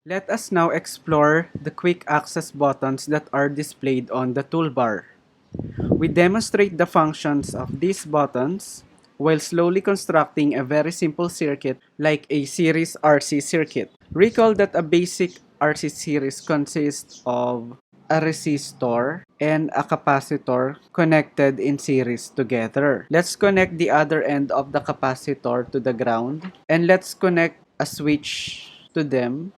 Let us now explore the quick access buttons that are displayed on the toolbar. We demonstrate the functions of these buttons while slowly constructing a very simple circuit like a series RC circuit. Recall that a basic RC series consists of a resistor and a capacitor connected in series together. Let's connect the other end of the capacitor to the ground, and let's connect a switch to them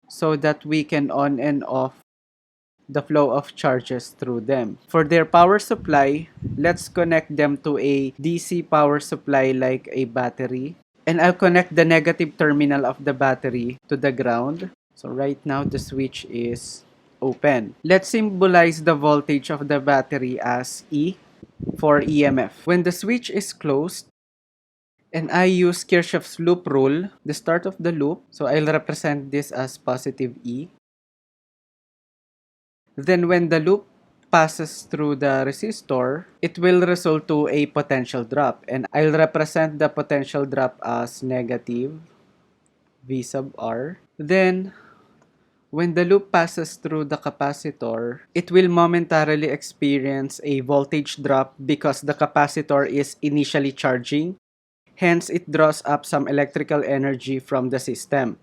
so that we can on and off the flow of charges through them. For their power supply, let's connect them to a DC power supply like a battery. And I'll connect the negative terminal of the battery to the ground. So right now the switch is open. Let's symbolize the voltage of the battery as E for EMF. When the switch is closed, and I use Kirchhoff's loop rule, the start of the loop, so I'll represent this as positive E. Then when the loop passes through the resistor, it will result to a potential drop. And I'll represent the potential drop as negative V sub R. Then, when the loop passes through the capacitor, it will momentarily experience a voltage drop because the capacitor is initially charging. Hence, it draws up some electrical energy from the system.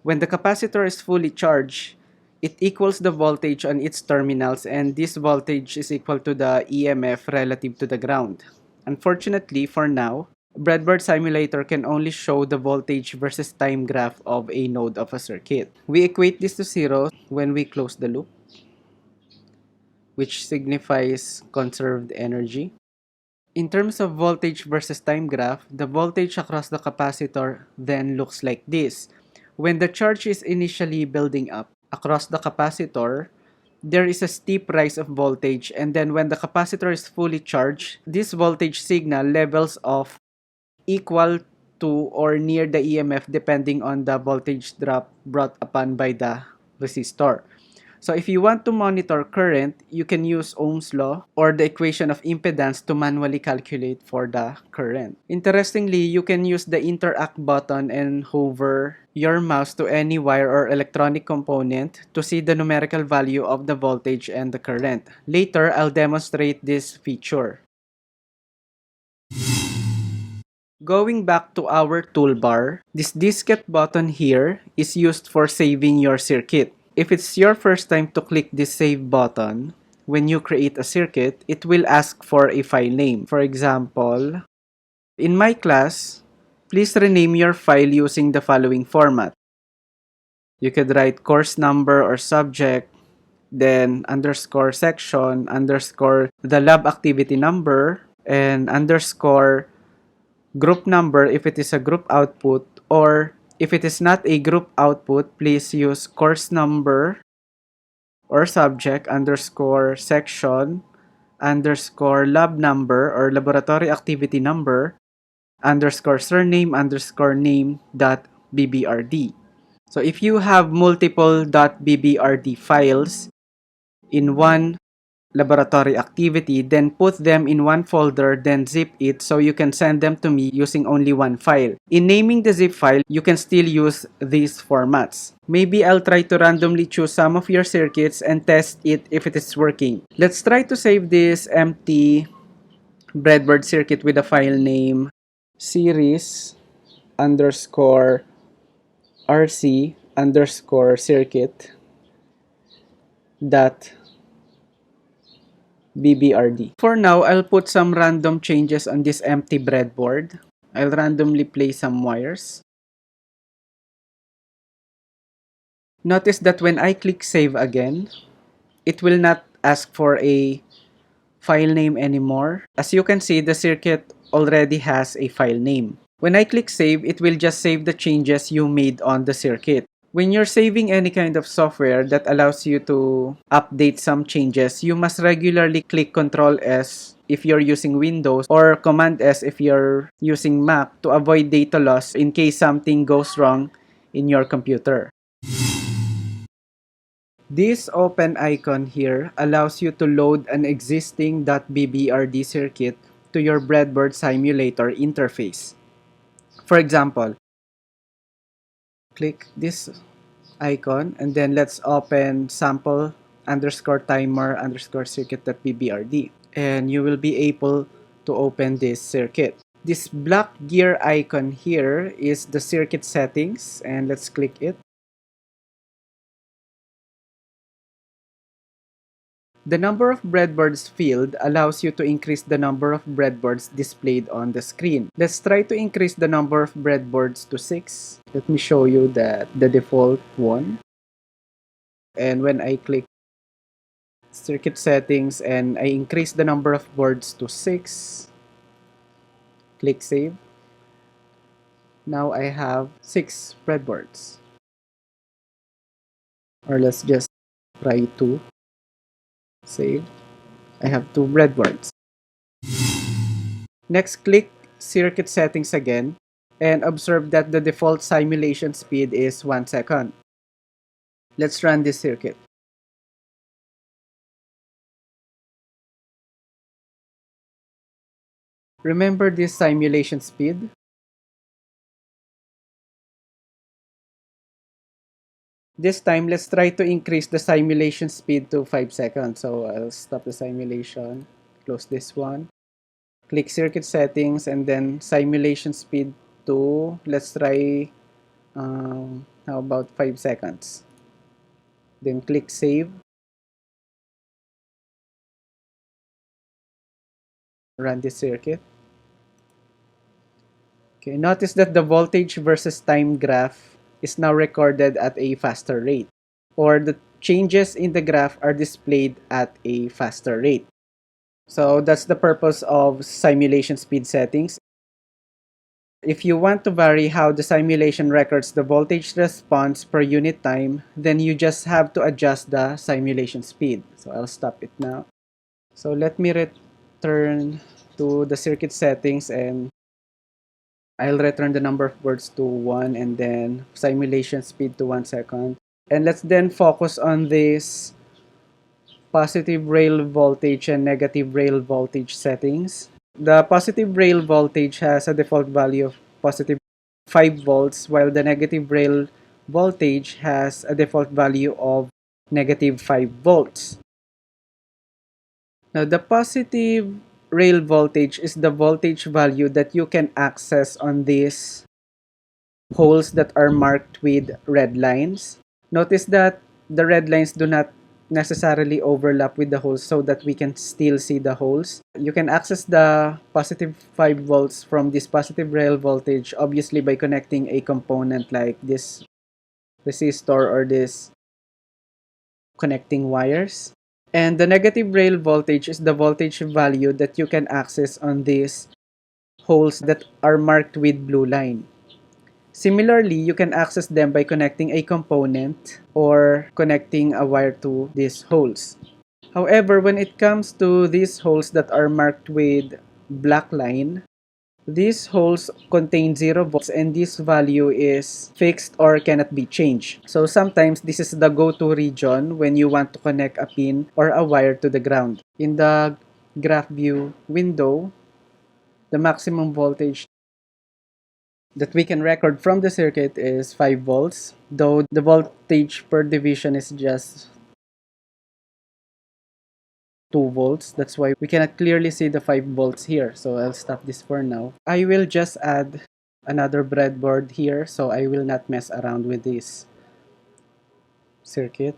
When the capacitor is fully charged, it equals the voltage on its terminals, and this voltage is equal to the EMF relative to the ground. Unfortunately, for now, Breadboard simulator can only show the voltage versus time graph of a node of a circuit. We equate this to 0 when we close the loop, which signifies conserved energy. In terms of voltage versus time graph, the voltage across the capacitor then looks like this. When the charge is initially building up across the capacitor, there is a steep rise of voltage, and then when the capacitor is fully charged, this voltage signal levels off equal to or near the EMF depending on the voltage drop brought upon by the resistor. So if you want to monitor current, you can use Ohm's law or the equation of impedance to manually calculate for the current. Interestingly, you can use the interact button and hover your mouse to any wire or electronic component to see the numerical value of the voltage and the current. Later, I'll demonstrate this feature. Going back to our toolbar, this diskette button here is used for saving your circuit. If it's your first time to click this save button, when you create a circuit, it will ask for a file name. For example, in my class, please rename your file using the following format. You could write course number or subject, then underscore section, underscore the lab activity number, and underscore group number if it is a group output, or if it is not a group output, please use course number or subject underscore section underscore lab number or laboratory activity number underscore surname underscore name dot bbrd. So if you have multiple .bbrd files in one laboratory activity, then put them in one folder, then zip it so you can send them to me using only one file. In naming the zip file, you can still use these formats. Maybe I'll try to randomly choose some of your circuits and test it if it is working. Let's try to save this empty breadboard circuit with a file name series underscore rc underscore circuit dot bbrd. For now, I'll put some random changes on this empty breadboard. I'll randomly place some wires. Notice that when I click save again, it will not ask for a file name anymore. As you can see, the circuit already has a file name. When I click save, it will just save the changes you made on the circuit. When you're saving any kind of software that allows you to update some changes, you must regularly click Ctrl S if you're using Windows or Command S if you're using Mac to avoid data loss in case something goes wrong in your computer. This open icon here allows you to load an existing .bbrd circuit to your breadboard simulator interface. For example, click this icon, and then let's open sample underscore timer underscore circuit.bbrd, and you will be able to open this circuit. This black gear icon here is the circuit settings, and let's click it. The number of breadboards field allows you to increase the number of breadboards displayed on the screen. Let's try to increase the number of breadboards to 6. Let me show you that the default one. And when I click circuit settings and I increase the number of boards to 6, click save. Now I have 6 breadboards. Or let's just try 2. Save. I have 2 breadboards. Next, click circuit settings again and observe that the default simulation speed is 1 second. Let's run this circuit. Remember this simulation speed? This time, let's try to increase the simulation speed to 5 seconds. So I'll stop the simulation, close this one, click circuit settings, and then simulation speed to, let's try, how about 5 seconds. Then click save. Run this circuit. Okay, notice that the voltage versus time graph is now recorded at a faster rate, or the changes in the graph are displayed at a faster rate. So that's the purpose of simulation speed settings. If you want to vary how the simulation records the voltage response per unit time, then you just have to adjust the simulation speed. So I'll stop it now. So let me return to the circuit settings, and I'll return the number of words to 1 and then simulation speed to 1 second. And let's then focus on this positive rail voltage and negative rail voltage settings. The positive rail voltage has a default value of positive 5 volts, while the negative rail voltage has a default value of negative 5 volts. Now, the positive rail voltage is the voltage value that you can access on these holes that are marked with red lines. Notice that the red lines do not necessarily overlap with the holes so that we can still see the holes. You can access the positive 5 volts from this positive rail voltage obviously by connecting a component like this resistor or this connecting wires. And the negative rail voltage is the voltage value that you can access on these holes that are marked with blue line. Similarly, you can access them by connecting a component or connecting a wire to these holes. However, when it comes to these holes that are marked with black line, these holes contain 0 volts and this value is fixed or cannot be changed. So sometimes this is the go-to region when you want to connect a pin or a wire to the ground. In the graph view window, the maximum voltage that we can record from the circuit is 5 volts, though the voltage per division is just 2 volts. That's why we cannot clearly see the 5 volts here. So I'll stop this for now. I will just add another breadboard here, so I will not mess around with this circuit.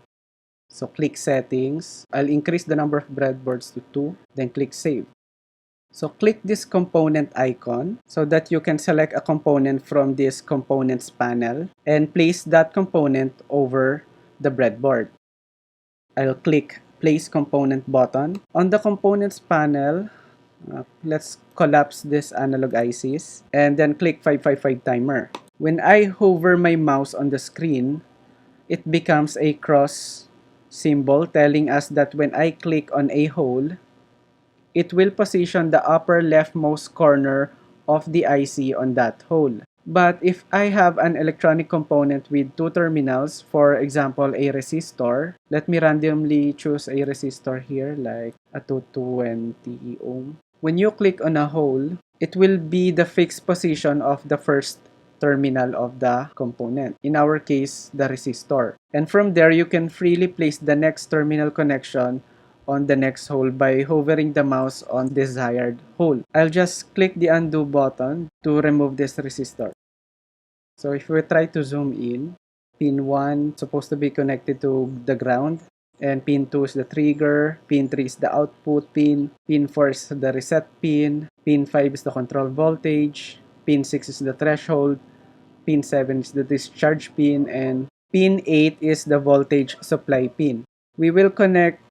So click settings. I'll increase the number of breadboards to 2, then click save. So click this component icon so that you can select a component from this components panel and place that component over the breadboard. I'll click place component button. On the components panel, let's collapse this analog ICs and then click 555 timer. When I hover my mouse on the screen, it becomes a cross symbol telling us that when I click on a hole, it will position the upper leftmost corner of the IC on that hole. But if I have an electronic component with 2 terminals, for example, a resistor, let me randomly choose a resistor here, like a 220 ohm. When you click on a hole, it will be the fixed position of the first terminal of the component. In our case, the resistor. And from there, you can freely place the next terminal connection on the next hole by hovering the mouse on desired hole. I'll just click the undo button to remove this resistor. So if we try to zoom in, pin 1 is supposed to be connected to the ground, and pin 2 is the trigger, pin 3 is the output pin, pin 4 is the reset pin 5 is the control voltage, pin 6 is the threshold, pin 7 is the discharge pin, and pin 8 is the voltage supply pin. We will connect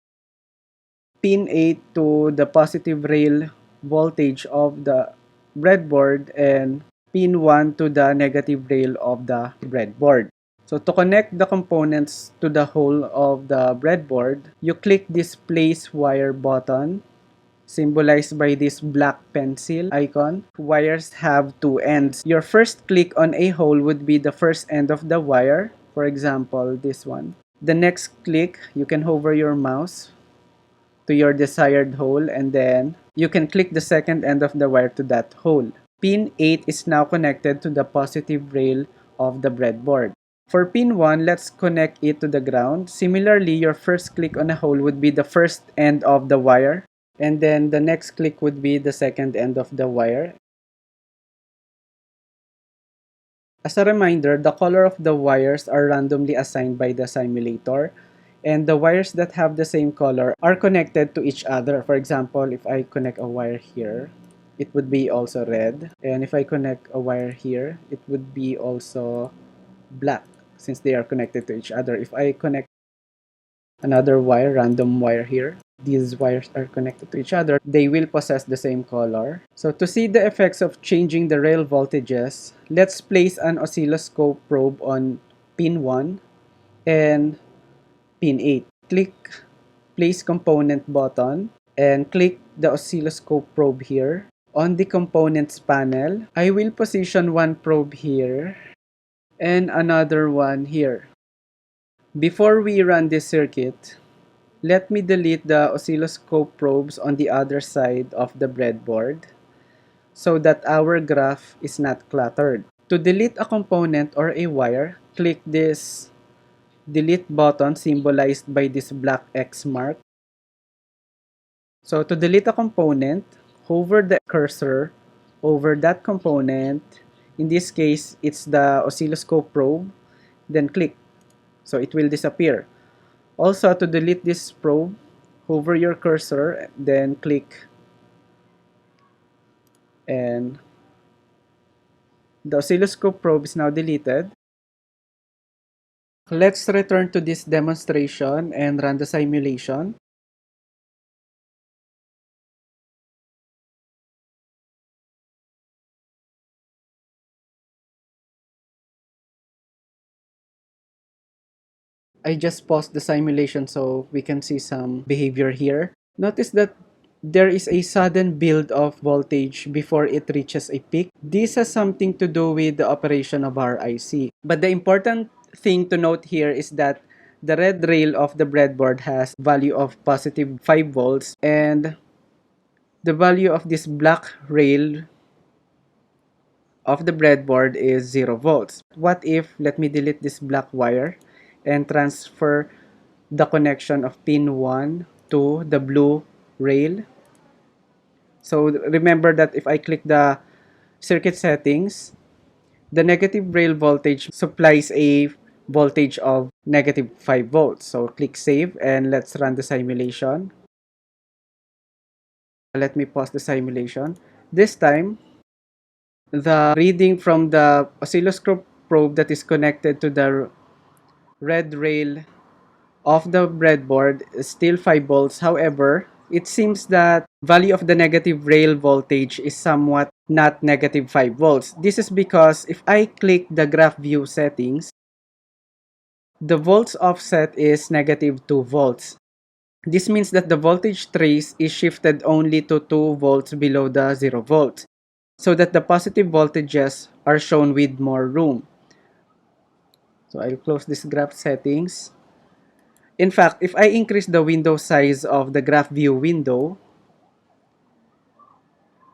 pin 8 to the positive rail voltage of the breadboard and pin 1 to the negative rail of the breadboard. So to connect the components to the hole of the breadboard, you click this place wire button, symbolized by this black pencil icon. Wires have two ends. Your first click on a hole would be the first end of the wire, for example, this one. The next click, you can hover your mouse to your desired hole, and then you can click the second end of the wire to that hole. Pin 8 is now connected to the positive rail of the breadboard. For pin 1, let's connect it to the ground. Similarly, your first click on a hole would be the first end of the wire, and then the next click would be the second end of the wire. As a reminder, the color of the wires are randomly assigned by the simulator, and the wires that have the same color are connected to each other. For example, if I connect a wire here, it would be also red, and if I connect a wire here, it would be also black, since they are connected to each other. If I connect another wire, random wire here, these wires are connected to each other, they will possess the same color. So to see the effects of changing the rail voltages, let's place an oscilloscope probe on pin 1 and pin 8. Click place component button and click the oscilloscope probe here. On the components panel, I will position one probe here and another one here. Before we run this circuit, let me delete the oscilloscope probes on the other side of the breadboard so that our graph is not cluttered. To delete a component or a wire, click this delete button symbolized by this black X mark. So to delete a component, hover the cursor over that component. In this case, it's the oscilloscope probe. Then click. So it will disappear. Also, to delete this probe, hover your cursor, then click, and the oscilloscope probe is now deleted. Let's return to this demonstration and run the simulation. I just paused the simulation so we can see some behavior here. Notice that there is a sudden build of voltage before it reaches a peak. This has something to do with the operation of our IC. But the important thing to note here is that the red rail of the breadboard has value of positive 5 volts, and the value of this black rail of the breadboard is 0 volts. What if, let me delete this black wire and transfer the connection of pin 1 to the blue rail. So remember that if I click the circuit settings, the negative rail voltage supplies a voltage of negative 5 volts. So click save and let's run the simulation. Let me pause the simulation. This time, the reading from the oscilloscope probe that is connected to the red rail of the breadboard is still 5 volts. However, it seems that value of the negative rail voltage is somewhat not negative 5 volts. This is because if I click the graph view settings, the volts offset is negative 2 volts. This means that the voltage trace is shifted only to 2 volts below the 0 volts, so that the positive voltages are shown with more room. So I'll close this graph settings. In fact, if I increase the window size of the graph view window,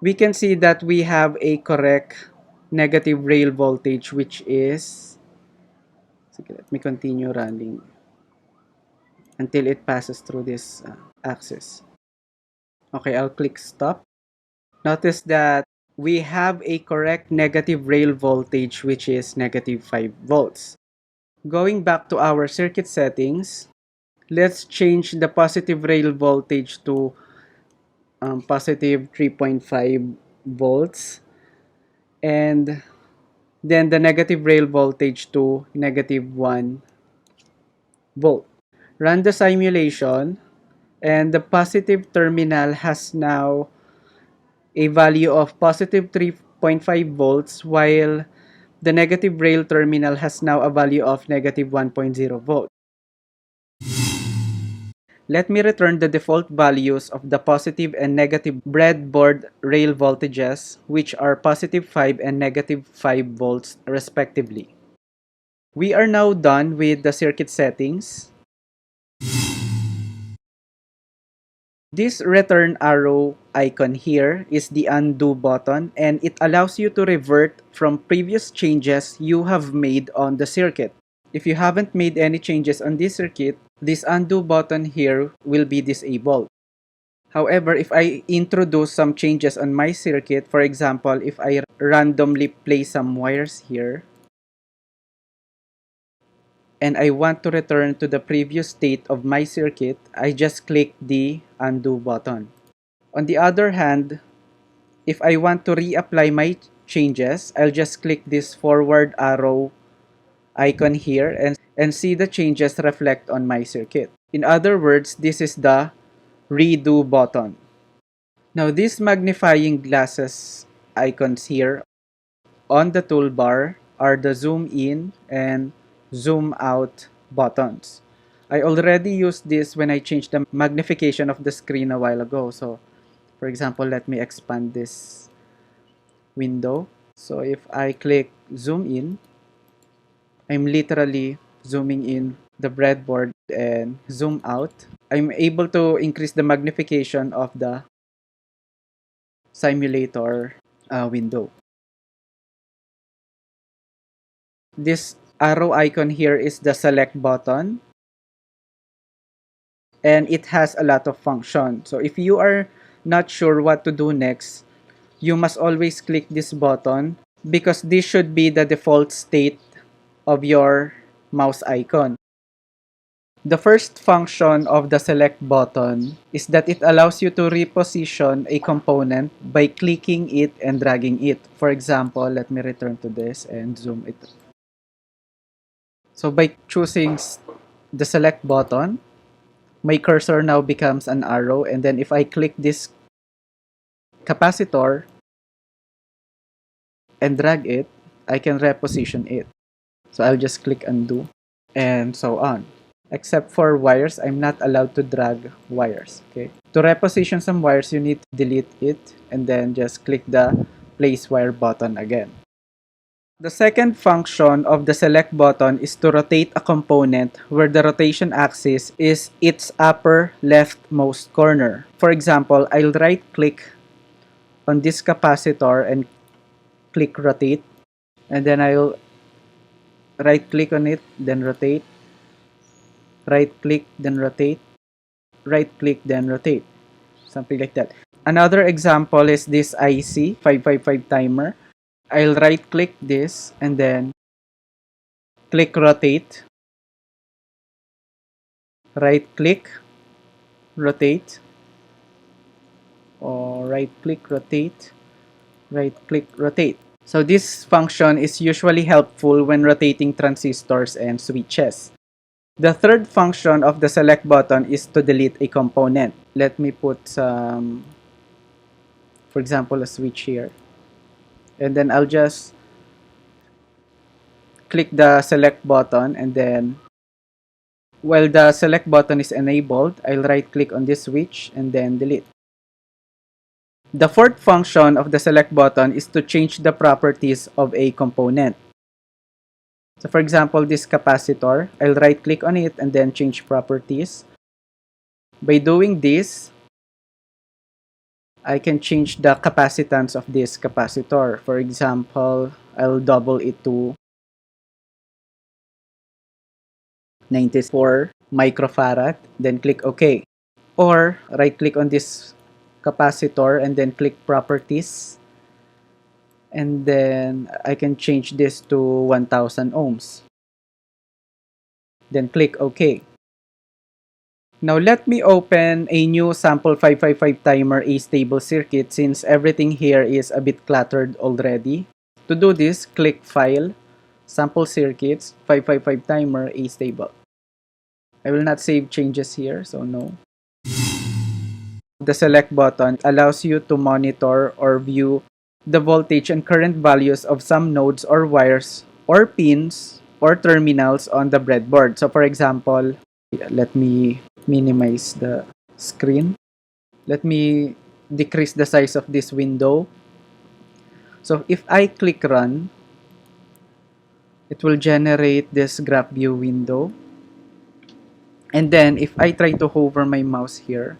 we can see that we have a correct negative rail voltage, which is, sige, let me continue running until it passes through this axis. Okay, I'll click stop. Notice that we have a correct negative rail voltage, which is negative 5 volts. Going back to our circuit settings, let's change the positive rail voltage to positive 3.5 volts, and then the negative rail voltage to negative 1 volt. Run the simulation, and the positive terminal has now a value of positive 3.5 volts, while the negative rail terminal has now a value of negative 1.0 volt. Let me return the default values of the positive and negative breadboard rail voltages, which are positive 5 and negative 5 volts respectively. We are now done with the circuit settings. This return arrow icon here is the undo button, and it allows you to revert from previous changes you have made on the circuit. If you haven't made any changes on this circuit, this undo button here will be disabled. However, if I introduce some changes on my circuit, for example, if I randomly place some wires here, and I want to return to the previous state of my circuit, I just click the undo button. On the other hand, if I want to reapply my changes, I'll just click this forward arrow icon here and see the changes reflect on my circuit. In other words, this is the redo button. Now, these magnifying glasses icons here on the toolbar are the zoom in and zoom out buttons. I already used this when I changed the magnification of the screen a while ago. So, for example, let me expand this window. So if I click zoom in, I'm literally zooming in the breadboard, and zoom out, I'm able to increase the magnification of the simulator window. This arrow icon here is the select button, and it has a lot of functions. So if you are not sure what to do next, you must always click this button because this should be the default state of your mouse icon. The first function of the select button is that it allows you to reposition a component by clicking it and dragging it. For example, let me return to this and zoom it. So by choosing the select button, my cursor now becomes an arrow, and then if I click this capacitor and drag it, I can reposition it. So I'll just click undo and so on. Except for wires, I'm not allowed to drag wires. Okay. To reposition some wires, you need to delete it and then just click the place wire button again. The second function of the select button is to rotate a component where the rotation axis is its upper leftmost corner. For example, I'll right click on this capacitor and click rotate, and then I'll right click on it, then rotate, right click, then rotate, right click, then rotate, something like that. Another example is this IC 555 timer. I'll right click this and then click rotate, right click, rotate, or right click, rotate, right click, rotate. So this function is usually helpful when rotating transistors and switches. The third function of the select button is to delete a component. Let me put some, for example, a switch here. And then I'll just click the select button, and then while the select button is enabled, I'll right click on this switch and then delete. The fourth function of the select button is to change the properties of a component. So for example, this capacitor, I'll right click on it and then change properties. By doing this, I can change the capacitance of this capacitor. For example, I'll double it to 94 microfarad, then click OK. Or right click on this capacitor and then click properties, and then I can change this to 1000 ohms. Then click OK. Now let me open a new sample 555 timer A-stable circuit since everything here is a bit cluttered already. To do this, click File, Sample Circuits, 555 timer A-stable. I will not save changes here, so no. The select button allows you to monitor or view the voltage and current values of some nodes or wires or pins or terminals on the breadboard. So for example, let me minimize the screen. Let me decrease the size of this window. So if I click run, it will generate this graph view window. And then if I try to hover my mouse here,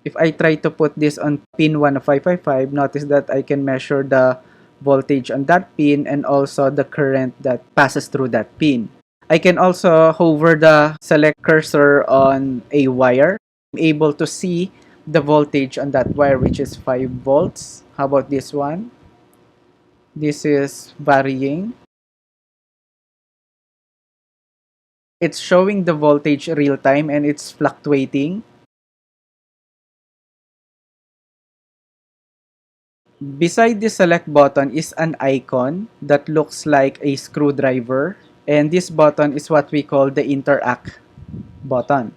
if I try to put this on pin 1 of 555, notice that I can measure the voltage on that pin and also the current that passes through that pin. I can also hover the select cursor on a wire. I'm able to see the voltage on that wire, which is 5 volts. How about this one? This is varying. It's showing the voltage real time and it's fluctuating. Beside the select button is an icon that looks like a screwdriver, and this button is what we call the interact button.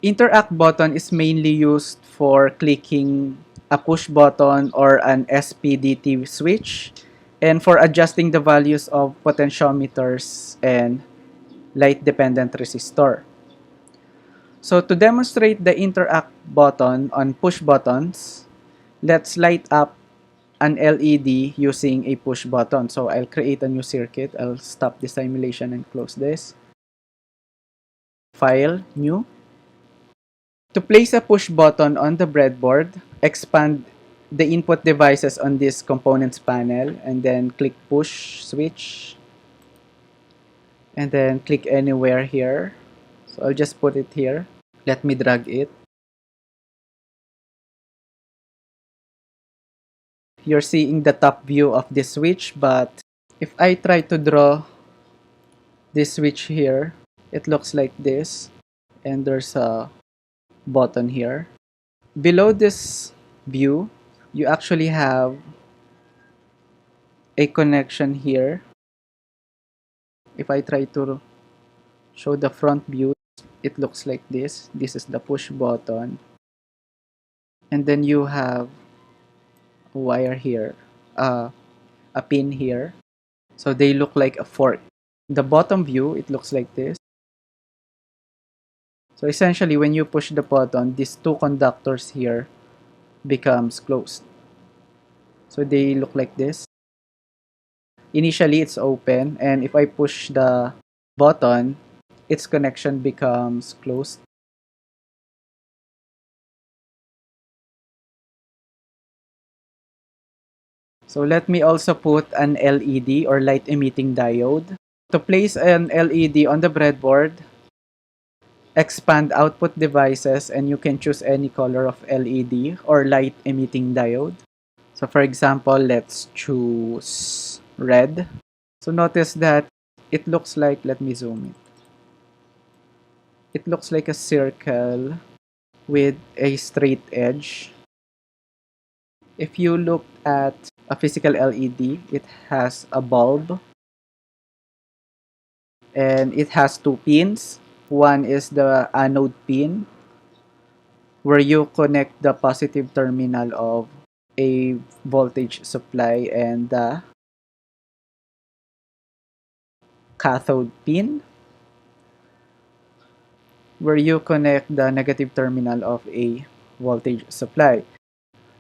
Interact button is mainly used for clicking a push button or an SPDT switch and for adjusting the values of potentiometers and light dependent resistor. So to demonstrate the interact button on push buttons, let's light up an LED using a push button. So I'll create a new circuit. I'll stop the simulation and close this. File, new. To place a push button on the breadboard, expand the input devices on this components panel and then click push switch and then click anywhere here. So I'll just put it here. Let me drag it. You're seeing the top view of this switch, but if I try to draw this switch here, it looks like this, and there's a button here. Below this view, you actually have a connection here. If I try to show the front view, it looks like this. This is the push button. And then you have a wire here, a pin here. So they look like a fork. The bottom view, it looks like this. So essentially, when you push the button, these two conductors here becomes closed. So they look like this. Initially, it's open, and if I push the button, its connection becomes closed. So let me also put an LED or light emitting diode. To place an LED on the breadboard, expand output devices and you can choose any color of LED or light emitting diode. So for example, let's choose red. So notice that it looks like, let me zoom it. It looks like a circle with a straight edge. If you look at a physical LED, it has a bulb and it has two pins. One is the anode pin where you connect the positive terminal of a voltage supply and the cathode pin where you connect the negative terminal of a voltage supply.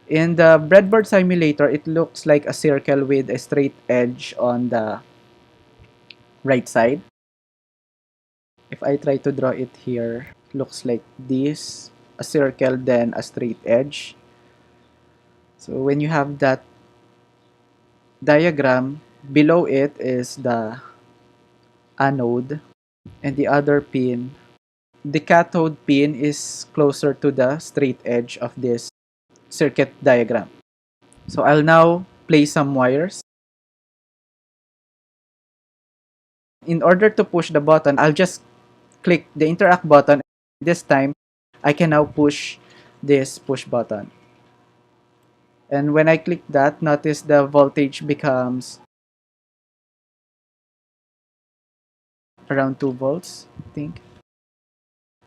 In the breadboard simulator, it looks like a circle with a straight edge on the right side. If I try to draw it here, it looks like this, a circle then a straight edge. So when you have that diagram, below it is the anode, and the other pin, the cathode pin, is closer to the straight edge of this circuit diagram. So I'll now place some wires. In order to push the button, I'll just click the interact button. This time, I can now push this push button. And when I click that, notice the voltage becomes around 2 volts, I think.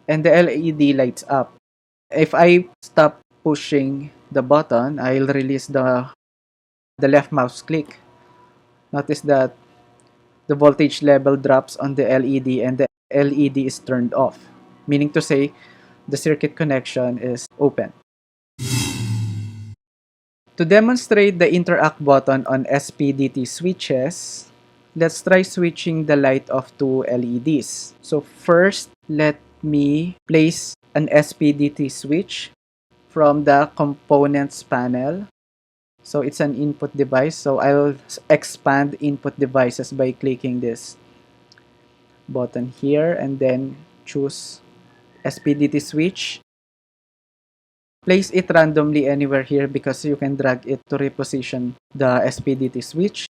And the LED lights up. If I stop pushing the button, I'll release the left mouse click. Notice that the voltage level drops on the LED and the LED is turned off, meaning to say the circuit connection is open. To demonstrate the interact button on SPDT switches, let's try switching the light of two LEDs. So first, let me place an SPDT switch from the components panel. So it's an input device. So I'll expand input devices by clicking this button here and then choose SPDT switch. Place it randomly anywhere here because you can drag it to reposition the SPDT switch.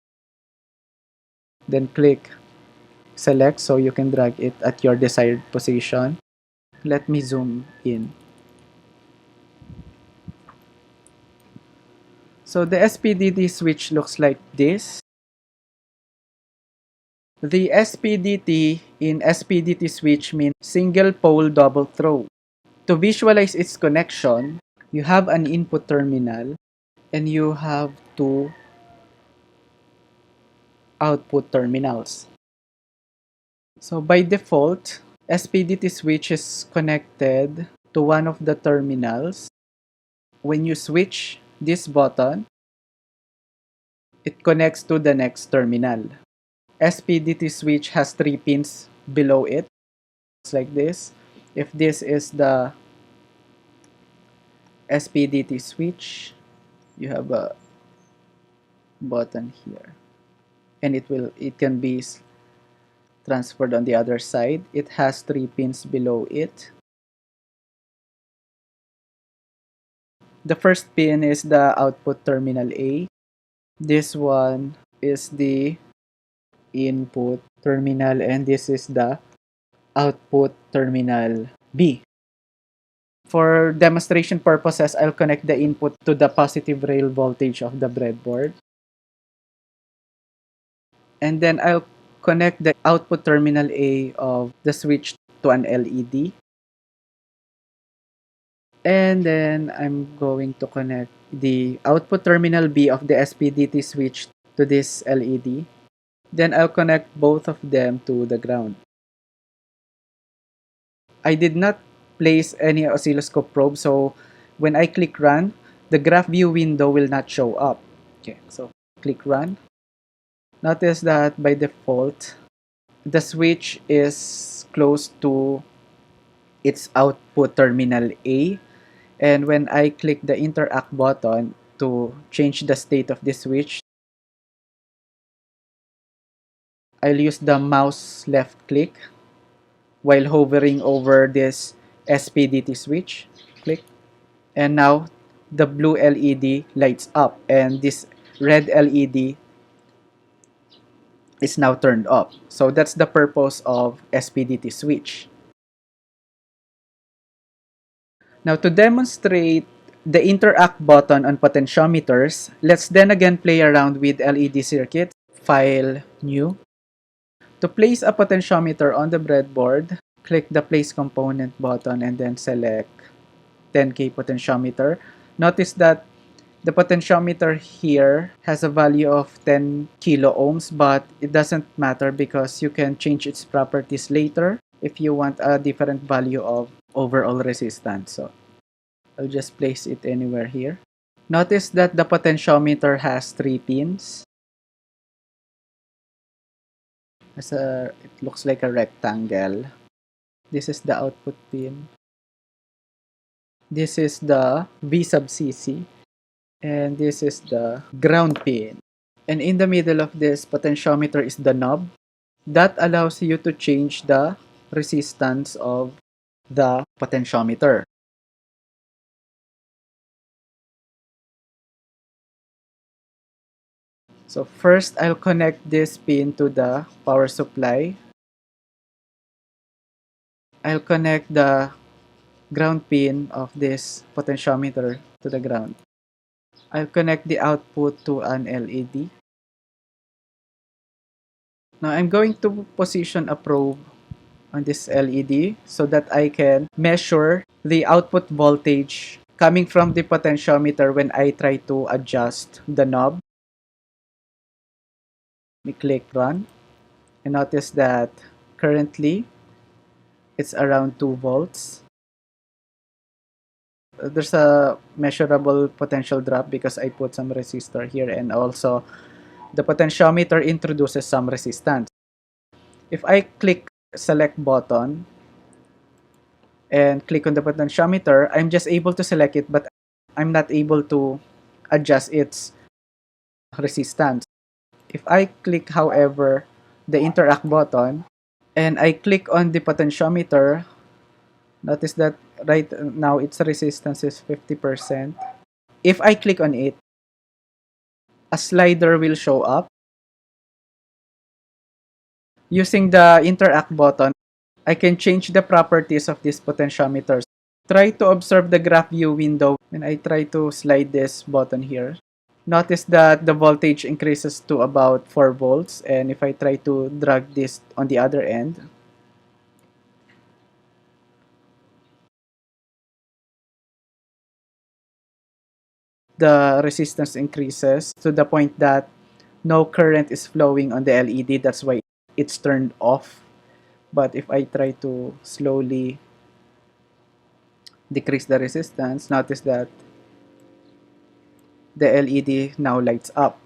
Then click select so you can drag it at your desired position. Let me zoom in. So the SPDT switch looks like this. The SPDT in SPDT switch means single pole double throw. To visualize its connection, you have an input terminal and you have two output terminals. So by default, SPDT switch is connected to one of the terminals. When you switch this button, it connects to the next terminal. SPDT switch has 3 pins below it. It's like this. If this is the SPDT switch, you have a button here. And it can be transferred on the other side. It has 3 pins below it. The first pin is the output terminal A. This one is the input terminal and this is the output terminal B. For demonstration purposes, I'll connect the input to the positive rail voltage of the breadboard. And then I'll connect the output terminal A of the switch to an LED. And then I'm going to connect the output terminal B of the SPDT switch to this LED. Then I'll connect both of them to the ground. I did not place any oscilloscope probe, so when I click run, the graph view window will not show up. Okay, so click run. Notice that by default, the switch is close to its output terminal A. And when I click the interact button to change the state of this switch, I'll use the mouse left click while hovering over this SPDT switch. Click. And now the blue LED lights up and this red LED is now turned off. So that's the purpose of SPDT switch. Now to demonstrate the interact button on potentiometers, let's then again play around with LED circuit. File, New. To place a potentiometer on the breadboard, click the Place Component button and then select 10K potentiometer. Notice that the potentiometer here has a value of 10 kilo ohms, but it doesn't matter because you can change its properties later if you want a different value of overall resistance. So I'll just place it anywhere here. Notice that the potentiometer has 3 pins. It looks like a rectangle. This is the output pin. This is the V sub CC. And this is the ground pin. And in the middle of this potentiometer is the knob. That allows you to change the resistance of the potentiometer. So first, I'll connect this pin to the power supply. I'll connect the ground pin of this potentiometer to the ground. I'll connect the output to an LED. Now I'm going to position a probe on this LED so that I can measure the output voltage coming from the potentiometer when I try to adjust the knob. We click run and notice that currently it's around 2 volts. There's a measurable potential drop because I put some resistor here, and also the potentiometer introduces some resistance. If I click select button and click on the potentiometer, I'm just able to select it, but I'm not able to adjust its resistance. If I click, however, the interact button and I click on the potentiometer, notice that right now its resistance is 50%. If I click on it, a slider will show up. Using the interact button, I can change the properties of this potentiometer. Try to observe the graph view window when I try to slide this button here. Notice that the voltage increases to about 4 volts, and if I try to drag this on the other end, the resistance increases to the point that no current is flowing on the LED. That's why it's turned off. But if I try to slowly decrease the resistance, notice that the LED now lights up.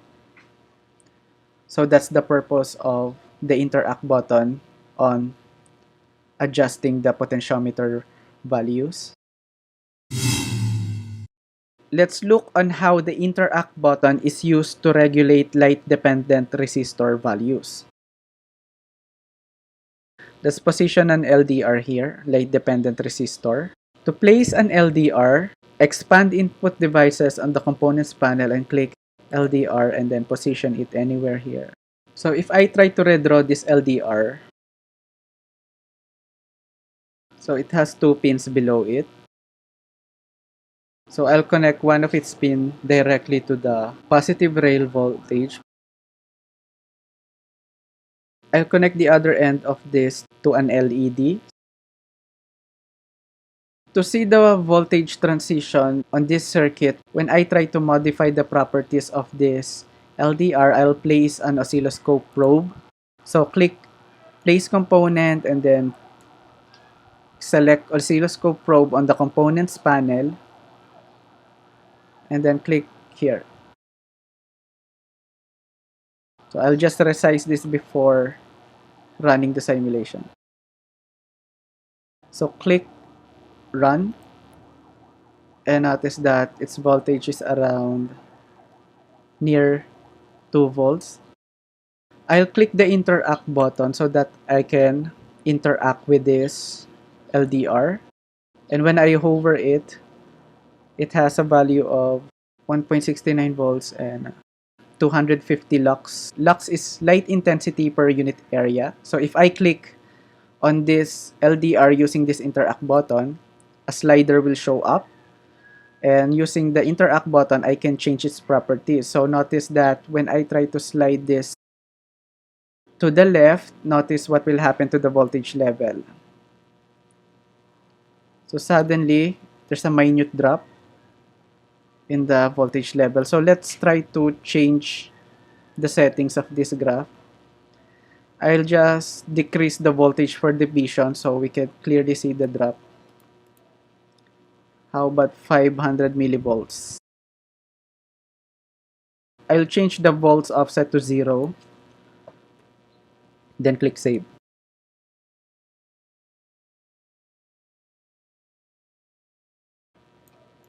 So that's the purpose of the interact button on adjusting the potentiometer values. Let's look on how the interact button is used to regulate light-dependent resistor values. Let's position an LDR here, light-dependent resistor. To place an LDR, expand input devices on the components panel and click LDR and then position it anywhere here. So if I try to redraw this LDR, so it has 2 pins below it. So I'll connect one of its pin directly to the positive rail voltage. I'll connect the other end of this to an LED. To see the voltage transition on this circuit, when I try to modify the properties of this LDR, I'll place an oscilloscope probe. So click place component and then select oscilloscope probe on the components panel and then click here. So I'll just resize this before running the simulation. So click run and notice that its voltage is around near 2 volts. I'll click the interact button so that I can interact with this LDR. And when I hover it, it has a value of 1.69 volts and 250 lux. Lux is light intensity per unit area. So if I click on this LDR using this interact button, a slider will show up. And using the interact button, I can change its properties. So notice that when I try to slide this to the left, notice what will happen to the voltage level. So suddenly, there's a minute drop in the voltage level. So let's try to change the settings of this graph. I'll just decrease the voltage for division so we can clearly see the drop. How about 500 millivolts? I'll change the volts offset to 0. Then click save.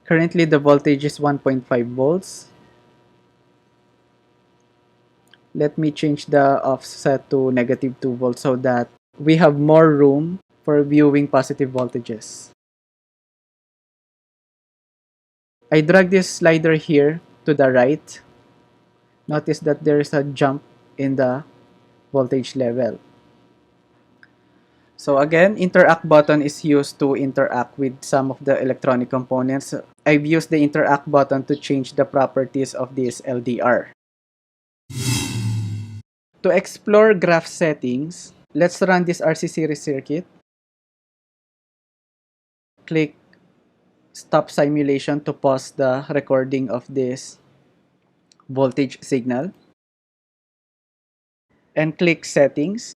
Currently, the voltage is 1.5 volts. Let me change the offset to negative 2 volts so that we have more room for viewing positive voltages. I drag this slider here to the right. Notice that there is a jump in the voltage level. So again, interact button is used to interact with some of the electronic components. I've used the interact button to change the properties of this LDR. To explore graph settings, let's run this RC series circuit. Click stop simulation to pause the recording of this voltage signal. And click settings.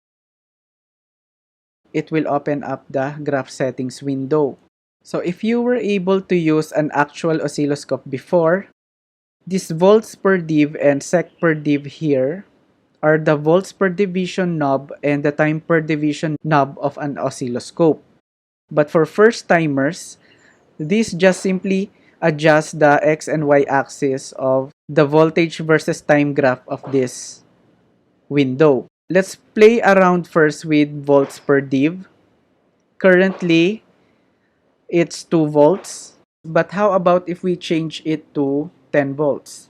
It will open up the graph settings window. So if you were able to use an actual oscilloscope before, this volts per div and sec per div here are the volts per division knob and the time per division knob of an oscilloscope. But for first timers, this just simply adjusts the x and y axis of the voltage versus time graph of this window. Let's play around first with volts per div. Currently, it's 2 volts. But how about if we change it to 10 volts?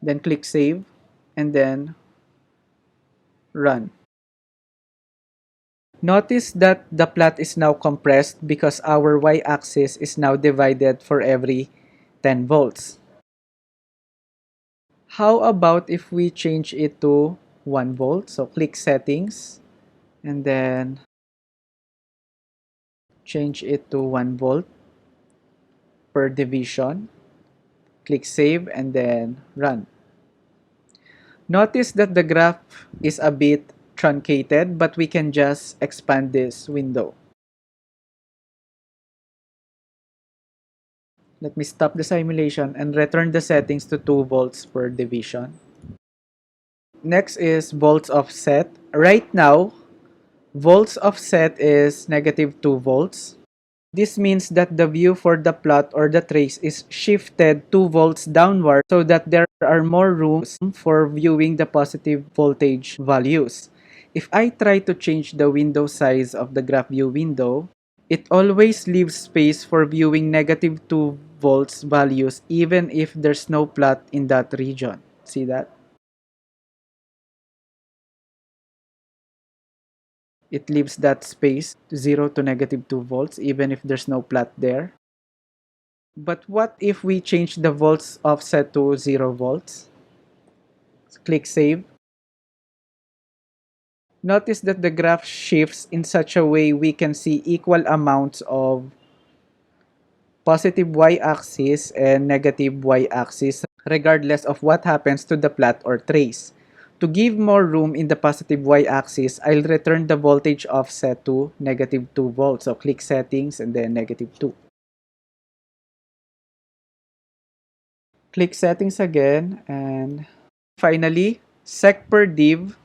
Then click save and then run. Notice that the plot is now compressed because our y-axis is now divided for every 10 volts. How about if we change it to 1 volt? So click settings and then change it to 1 volt per division. Click save and then run. Notice that the graph is a bit truncated, but we can just expand this window. Let me stop the simulation and return the settings to 2 volts per division. Next is volts offset. Right now, volts offset is negative 2 volts. This means that the view for the plot or the trace is shifted 2 volts downward so that there are more rooms for viewing the positive voltage values. If I try to change the window size of the graph view window, it always leaves space for viewing negative 2 volts values even if there's no plot in that region. See that? It leaves that space 0 to negative 2 volts even if there's no plot there. But what if we change the volts offset to 0 volts? Click save. Notice that the graph shifts in such a way we can see equal amounts of positive y-axis and negative y-axis regardless of what happens to the plot or trace. To give more room in the positive y-axis, I'll return the voltage offset to negative 2 volts. So click settings and then negative 2. Click settings again and finally, sec per div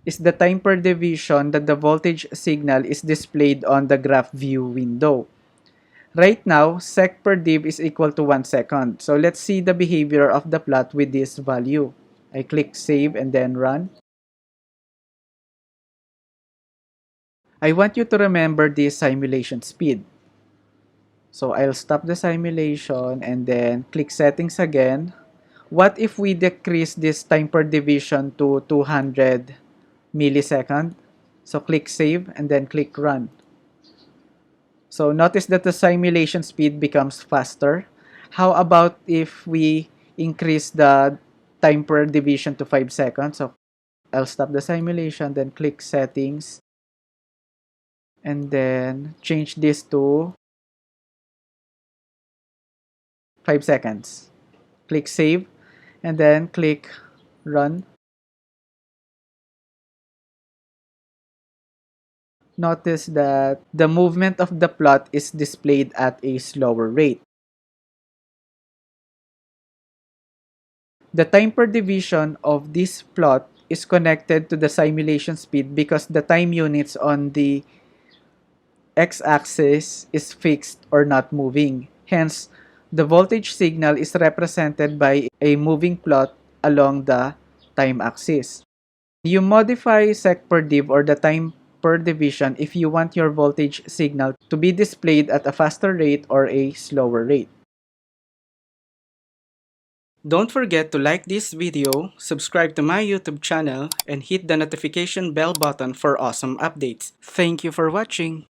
is the time per division that the voltage signal is displayed on the graph view window. Right now, sec per div is equal to 1 second. So let's see the behavior of the plot with this value. I click save and then run. I want you to remember this simulation speed. So I'll stop the simulation and then click settings again. What if we decrease this time per division to 200 millisecond? So click save and then click run. So notice that the simulation speed becomes faster. How about if we increase the time per division to 5 seconds? So I'll stop the simulation, then click settings, and then change this to 5 seconds. Click save, and then click run. Notice that the movement of the plot is displayed at a slower rate. The time per division of this plot is connected to the simulation speed because the time units on the x-axis is fixed or not moving. Hence, The voltage signal is represented by a moving plot along the time axis. You modify sec per div or the time per division if you want your voltage signal to be displayed at a faster rate or a slower rate. Don't forget to like this video, subscribe to my YouTube channel, and hit the notification bell button for awesome updates. Thank you for watching!